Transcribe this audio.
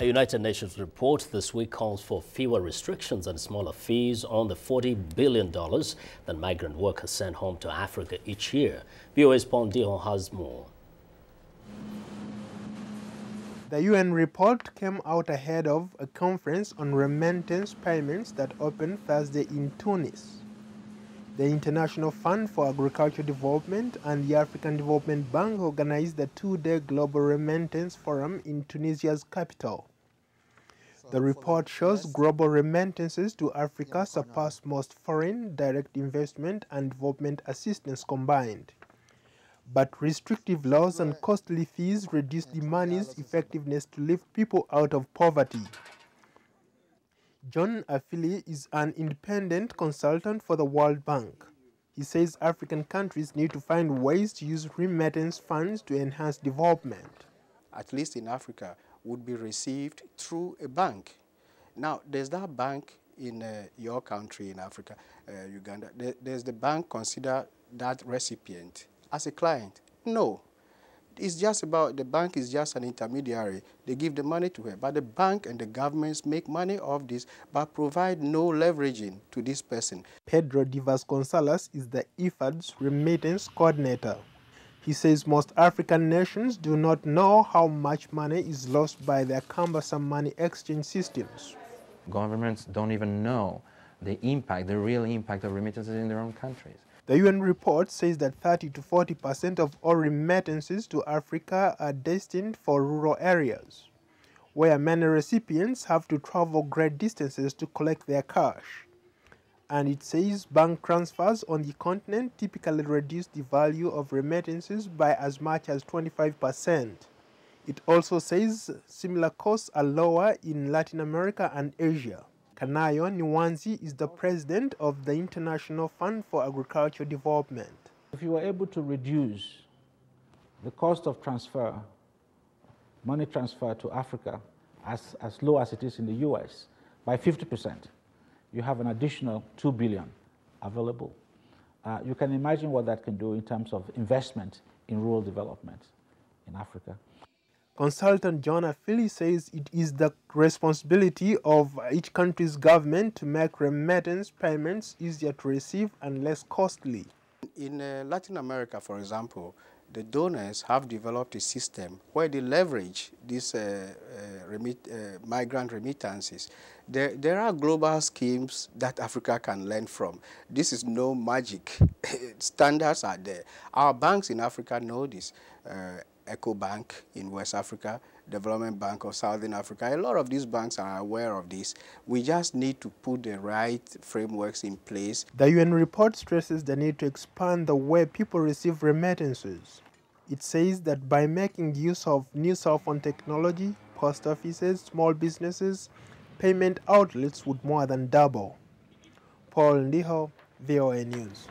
A United Nations report this week calls for fewer restrictions and smaller fees on the $40 billion that migrant workers send home to Africa each year. VOA's Ndiho has more. The UN report came out ahead of a conference on remittance payments that opened Thursday in Tunis. The International Fund for Agricultural Development and the African Development Bank organized the two-day Global Remittance Forum in Tunisia's capital. The report shows global remittances to Africa surpass most foreign direct investment and development assistance combined. But restrictive laws and costly fees reduce the money's effectiveness to lift people out of poverty. John Afili is an independent consultant for the World Bank. He says African countries need to find ways to use remittance funds to enhance development. At least in Africa, would be received through a bank. Now, there's that bank in your country in Africa, Uganda. Does the bank consider that recipient as a client? No. It's just about, the bank is just an intermediary. They give the money to her. But the bank and the governments make money off this, but provide no leveraging to this person. Pedro de Vasconcelos is the IFAD's remittance coordinator. He says most African nations do not know how much money is lost by their cumbersome money exchange systems. Governments don't even know the impact, the real impact of remittances in their own countries. The UN report says that 30 to 40% of all remittances to Africa are destined for rural areas, where many recipients have to travel great distances to collect their cash. And it says bank transfers on the continent typically reduce the value of remittances by as much as 25%. It also says similar costs are lower in Latin America and Asia. Kanayo Nwanzi is the president of the International Fund for Agricultural Development. If you were able to reduce the cost of transfer, money transfer to Africa, as low as it is in the US, by 50%, you have an additional $2 billion available. You can imagine what that can do in terms of investment in rural development in Africa. Consultant John Afili says it is the responsibility of each country's government to make remittance payments easier to receive and less costly. In Latin America, for example, the donors have developed a system where they leverage these migrant remittances. There are global schemes that Africa can learn from. This is no magic. Standards are there. Our banks in Africa know this. Eco Bank in West Africa, Development Bank of Southern Africa. A lot of these banks are aware of this. We just need to put the right frameworks in place. The UN report stresses the need to expand the way people receive remittances. It says that by making use of new cell phone technology, post offices, small businesses, payment outlets would more than double. Ndiho, VOA News.